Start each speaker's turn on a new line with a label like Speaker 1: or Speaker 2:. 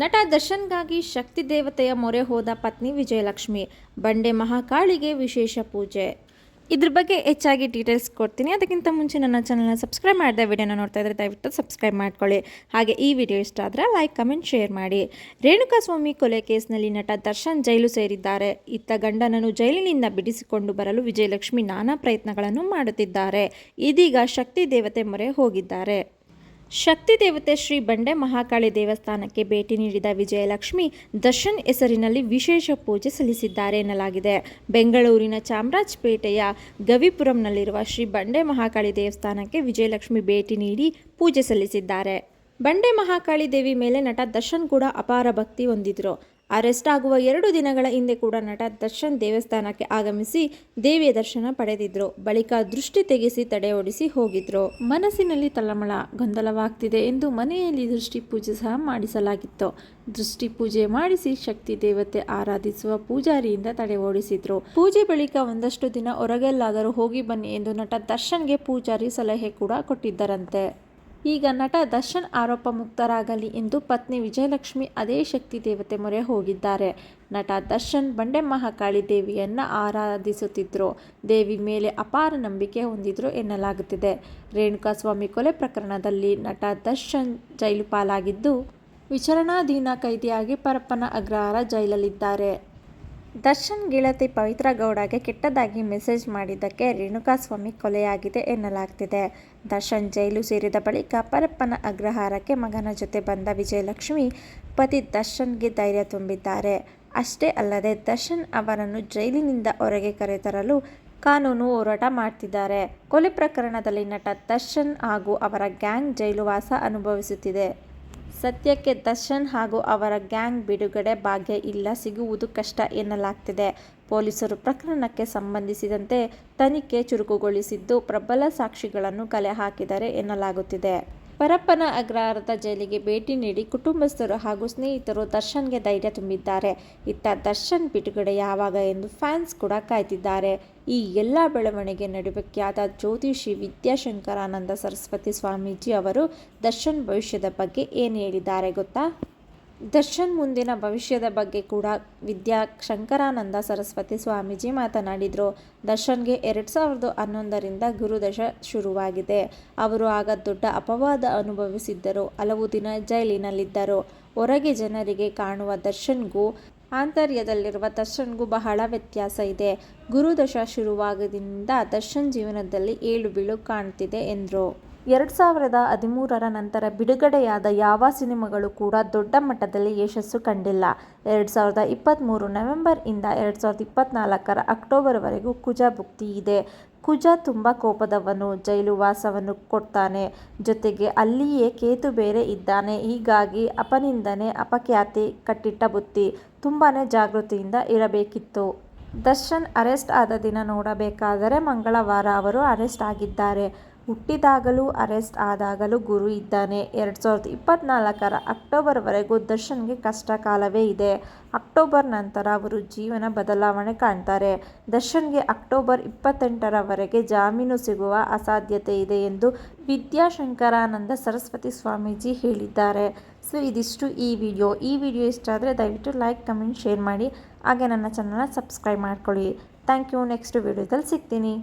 Speaker 1: ನಟ ದರ್ಶನ್ಗಾಗಿ ಶಕ್ತಿ ದೇವತೆಯ ಮೊರೆ ಹೋದ ಪತ್ನಿ ವಿಜಯಲಕ್ಷ್ಮಿ. ಬಂಡೆ ಮಹಾಕಾಳಿಗೆ ವಿಶೇಷ ಪೂಜೆ. ಇದ್ರ ಬಗ್ಗೆ ಹೆಚ್ಚಾಗಿ ಡೀಟೇಲ್ಸ್ ಕೊಡ್ತೀನಿ. ಅದಕ್ಕಿಂತ ಮುಂಚೆ ನನ್ನ ಚಾನಲ್ನ ಸಬ್ಸ್ಕ್ರೈಬ್ ಮಾಡಿದ ವಿಡಿಯೋನ ನೋಡ್ತಾ ಇದ್ದರೆ ದಯವಿಟ್ಟು ಸಬ್ಸ್ಕ್ರೈಬ್ ಮಾಡ್ಕೊಳ್ಳಿ. ಹಾಗೆ ಈ ವಿಡಿಯೋ ಇಷ್ಟ ಆದರೆ ಲೈಕ್, ಕಮೆಂಟ್, ಶೇರ್ ಮಾಡಿ. ರೇಣುಕಾಸ್ವಾಮಿ ಕೊಲೆ ಕೇಸ್ನಲ್ಲಿ ನಟ ದರ್ಶನ್ ಜೈಲು ಸೇರಿದ್ದಾರೆ. ಇತ್ತ ಗಂಡನನ್ನು ಜೈಲಿನಿಂದ ಬಿಡಿಸಿಕೊಂಡು ಬರಲು ವಿಜಯಲಕ್ಷ್ಮಿ ನಾನಾ ಪ್ರಯತ್ನಗಳನ್ನು ಮಾಡುತ್ತಿದ್ದಾರೆ. ಇದೀಗ ಶಕ್ತಿ ದೇವತೆ ಮೊರೆ ಹೋಗಿದ್ದಾರೆ. ಶಕ್ತಿ ದೇವತೆ ಶ್ರೀ ಬಂಡೆ ಮಹಾಕಾಳಿ ದೇವಸ್ಥಾನಕ್ಕೆ ಭೇಟಿ ನೀಡಿದ ವಿಜಯಲಕ್ಷ್ಮಿ ದರ್ಶನ್ ಹೆಸರಿನಲ್ಲಿ ವಿಶೇಷ ಪೂಜೆ ಸಲ್ಲಿಸಿದ್ದಾರೆ ಎನ್ನಲಾಗಿದೆ. ಬೆಂಗಳೂರಿನ ಚಾಮರಾಜಪೇಟೆಯ ಗವಿಪುರಂನಲ್ಲಿರುವ ಶ್ರೀ ಬಂಡೆ ಮಹಾಕಾಳಿ ದೇವಸ್ಥಾನಕ್ಕೆ ವಿಜಯಲಕ್ಷ್ಮಿ ಭೇಟಿ ನೀಡಿ ಪೂಜೆ ಸಲ್ಲಿಸಿದ್ದಾರೆ. ಬಂಡೆ ಮಹಾಕಾಳಿ ದೇವಿ ಮೇಲೆ ನಟ ದರ್ಶನ್ ಕೂಡ ಅಪಾರ ಭಕ್ತಿ ಹೊಂದಿದ್ರು. ಅರೆಸ್ಟ್ ಆಗುವ 2 ದಿನಗಳ ಹಿಂದೆ ಕೂಡ ನಟ ದರ್ಶನ್ ದೇವಸ್ಥಾನಕ್ಕೆ ಆಗಮಿಸಿ ದೇವಿಯ ದರ್ಶನ ಪಡೆದಿದ್ರು. ಬಳಿಕ ದೃಷ್ಟಿ ತೆಗೆಸಿ ತಡೆ ಓಡಿಸಿ ಹೋಗಿದ್ರು. ಮನಸ್ಸಿನಲ್ಲಿ ತಳಮಳ, ಗೊಂದಲವಾಗ್ತಿದೆ ಎಂದು ಮನೆಯಲ್ಲಿ ದೃಷ್ಟಿ ಪೂಜೆ ಸಹ ಮಾಡಿಸಲಾಗಿತ್ತು. ದೃಷ್ಟಿ ಪೂಜೆ ಮಾಡಿಸಿ ಶಕ್ತಿ ದೇವತೆ ಆರಾಧಿಸುವ ಪೂಜಾರಿಯಿಂದ ತಡೆ ಓಡಿಸಿದ್ರು. ಪೂಜೆ ಬಳಿಕ ಒಂದಷ್ಟು ದಿನ ಹೊರಗೆಲ್ಲಾದರೂ ಹೋಗಿ ಬನ್ನಿ ಎಂದು ನಟ ದರ್ಶನ್ಗೆ ಪೂಜಾರಿ ಸಲಹೆ ಕೂಡ ಕೊಟ್ಟಿದ್ದರಂತೆ. ಈಗ ನಟ ದರ್ಶನ್ ಆರೋಪ ಮುಕ್ತರಾಗಲಿ ಎಂದು ಪತ್ನಿ ವಿಜಯಲಕ್ಷ್ಮಿ ಅದೇ ಶಕ್ತಿ ದೇವತೆ ಮೊರೆ ಹೋಗಿದ್ದಾರೆ. ನಟ ದರ್ಶನ್ ಬಂಡೆ ಮಹಾಕಾಳಿ ದೇವಿಯನ್ನ ಆರಾಧಿಸುತ್ತಿದ್ರು. ದೇವಿ ಮೇಲೆ ಅಪಾರ ನಂಬಿಕೆ ಹೊಂದಿದ್ರು ಎನ್ನಲಾಗುತ್ತಿದೆ. ರೇಣುಕಾಸ್ವಾಮಿ ಕೊಲೆ ಪ್ರಕರಣದಲ್ಲಿ ನಟ ದರ್ಶನ್ ಜೈಲು ಪಾಲಾಗಿದ್ದು, ವಿಚಾರಣಾಧೀನ ಕೈದಿಯಾಗಿ ಪರಪ್ಪನ ಅಗ್ರಹಾರ ಜೈಲಲ್ಲಿದ್ದಾರೆ. ದರ್ಶನ್ ಗೆಳತಿ ಪವಿತ್ರ ಗೌಡಗೆ ಕೆಟ್ಟದಾಗಿ ಮೆಸೇಜ್ ಮಾಡಿದ್ದಕ್ಕೆ ರೇಣುಕಾಸ್ವಾಮಿ ಕೊಲೆಯಾಗಿದೆ ಎನ್ನಲಾಗ್ತಿದೆ. ದರ್ಶನ್ ಜೈಲು ಸೇರಿದ ಬಳಿಕ ಪರಪ್ಪನ ಅಗ್ರಹಾರಕ್ಕೆ ಮಗನ ಜೊತೆ ಬಂದ ವಿಜಯಲಕ್ಷ್ಮಿ ಪತಿ ದರ್ಶನ್ಗೆ ಧೈರ್ಯ ತುಂಬಿದ್ದಾರೆ. ಅಷ್ಟೇ ಅಲ್ಲದೆ ದರ್ಶನ್ ಅವರನ್ನು ಜೈಲಿನಿಂದ ಹೊರಗೆ ಕರೆತರಲು ಕಾನೂನು ಹೋರಾಟ ಮಾಡ್ತಿದ್ದಾರೆ. ಕೊಲೆ ಪ್ರಕರಣದಲ್ಲಿ ನಟ ದರ್ಶನ್ ಹಾಗೂ ಅವರ ಗ್ಯಾಂಗ್ ಜೈಲುವಾಸ ಅನುಭವಿಸುತ್ತಿದೆ. ಸದ್ಯಕ್ಕೆ ದರ್ಶನ್ ಹಾಗೂ ಅವರ ಗ್ಯಾಂಗ್ ಬಿಡುಗಡೆ ಭಾಗ್ಯ ಇಲ್ಲ, ಸಿಗುವುದು ಕಷ್ಟ ಎನ್ನಲಾಗ್ತಿದೆ. ಪೊಲೀಸರು ಪ್ರಕರಣಕ್ಕೆ ಸಂಬಂಧಿಸಿದಂತೆ ತನಿಖೆ ಚುರುಕುಗೊಳಿಸಿದ್ದು, ಪ್ರಬಲ ಸಾಕ್ಷಿಗಳನ್ನು ಕಲೆ ಹಾಕಿದ್ದಾರೆ ಎನ್ನಲಾಗುತ್ತಿದೆ. ಪರಪ್ಪನ ಅಗ್ರಹಾರದ ಜೈಲಿಗೆ ಭೇಟಿ ನೀಡಿ ಕುಟುಂಬಸ್ಥರು ಹಾಗೂ ಸ್ನೇಹಿತರು ದರ್ಶನ್ಗೆ ಧೈರ್ಯ ತುಂಬಿದ್ದಾರೆ. ಇತ್ತ ದರ್ಶನ್ ಬಿಡುಗಡೆ ಯಾವಾಗ ಎಂದು ಫ್ಯಾನ್ಸ್ ಕೂಡ ಕಾಯ್ತಿದ್ದಾರೆ. ಈ ಎಲ್ಲ ಬೆಳವಣಿಗೆ ನಡುವೆ ಖ್ಯಾತ ಜ್ಯೋತಿಷಿ ವಿದ್ಯಾಶಂಕರಾನಂದ ಸರಸ್ವತಿ ಸ್ವಾಮೀಜಿ ಅವರು ದರ್ಶನ್ ಭವಿಷ್ಯದ ಬಗ್ಗೆ ಏನು ಹೇಳಿದ್ದಾರೆ ಗೊತ್ತಾ? ದರ್ಶನ್ ಮುಂದಿನ ಭವಿಷ್ಯದ ಬಗ್ಗೆ ಕೂಡ ವಿದ್ಯಾಶಂಕರಾನಂದ ಸರಸ್ವತಿ ಸ್ವಾಮೀಜಿ ಮಾತನಾಡಿದರು. ದರ್ಶನ್ಗೆ 2011ರಿಂದ ಗುರುದಶ ಶುರುವಾಗಿದೆ. ಅವರು ಆಗ ದೊಡ್ಡ ಅಪವಾದ ಅನುಭವಿಸಿದ್ದರು. ಹಲವು ದಿನ ಜೈಲಿನಲ್ಲಿದ್ದರು. ಹೊರಗೆ ಜನರಿಗೆ ಕಾಣುವ ದರ್ಶನ್ಗೂ ಆಂತರ್ಯದಲ್ಲಿರುವ ದರ್ಶನ್ಗೂ ಬಹಳ ವ್ಯತ್ಯಾಸ ಇದೆ. ಗುರುದಶ ಶುರುವಾಗದಿಂದ ದರ್ಶನ್ ಜೀವನದಲ್ಲಿ ಏಳು ಬೀಳು ಕಾಣ್ತಿದೆ ಎಂದರು. 2013ರ ನಂತರ ಬಿಡುಗಡೆಯಾದ ಯಾವ ಸಿನಿಮಾಗಳು ಕೂಡ ದೊಡ್ಡ ಮಟ್ಟದಲ್ಲಿ ಯಶಸ್ಸು ಕಂಡಿಲ್ಲ. 2023 ನವೆಂಬರ್ ಇಂದ 2024ರ ಅಕ್ಟೋಬರ್ವರೆಗೂ ಕುಜ ಭುಕ್ತಿ ಇದೆ. ಕುಜ ತುಂಬ ಕೋಪದವನು, ಜೈಲು ವಾಸವನ್ನು ಕೊಡ್ತಾನೆ. ಜೊತೆಗೆ ಅಲ್ಲಿಯೇ ಕೇತು ಬೇರೆ ಇದ್ದಾನೆ. ಹೀಗಾಗಿ ಅಪನಿಂದನೆ, ಅಪಖ್ಯಾತಿ, ಕಟ್ಟಿಟ್ಟ ಬುತ್ತಿ. ತುಂಬಾನೇ ಜಾಗೃತಿಯಿಂದ ಇರಬೇಕಿತ್ತು. ದರ್ಶನ್ ಅರೆಸ್ಟ್ ಆದ ದಿನ ನೋಡಬೇಕಾದರೆ ಮಂಗಳವಾರ ಅವರು ಅರೆಸ್ಟ್ ಆಗಿದ್ದಾರೆ. ಹುಟ್ಟಿದಾಗಲೂ ಅರೆಸ್ಟ್ ಆದಾಗಲೂ ಗುರು ಇದ್ದಾನೆ. 2024ರ ಅಕ್ಟೋಬರ್ವರೆಗೂ ದರ್ಶನ್ಗೆ ಕಷ್ಟ ಕಾಲವೇ ಇದೆ. ಅಕ್ಟೋಬರ್ ನಂತರ ಅವರು ಜೀವನ ಬದಲಾವಣೆ ಕಾಣ್ತಾರೆ. ದರ್ಶನ್ಗೆ ಅಕ್ಟೋಬರ್ 28ರವರೆಗೆ ಜಾಮೀನು ಸಿಗುವ ಅಸಾಧ್ಯತೆ ಇದೆ ಎಂದು ವಿದ್ಯಾಶಂಕರಾನಂದ ಸರಸ್ವತಿ ಸ್ವಾಮೀಜಿ ಹೇಳಿದ್ದಾರೆ. ಸೊ ಇದಿಷ್ಟು ಈ ವಿಡಿಯೋ ಇಷ್ಟ ಆದರೆ ದಯವಿಟ್ಟು ಲೈಕ್, ಕಮೆಂಟ್, ಶೇರ್ ಮಾಡಿ. ಹಾಗೆ ನನ್ನ ಚಾನಲ್ನ ಸಬ್ಸ್ಕ್ರೈಬ್ ಮಾಡ್ಕೊಳ್ಳಿ. Thank you. ನೆಕ್ಸ್ಟ್ ವಿಡಿಯೋದಲ್ಲಿ ಸಿಗ್ತೀನಿ.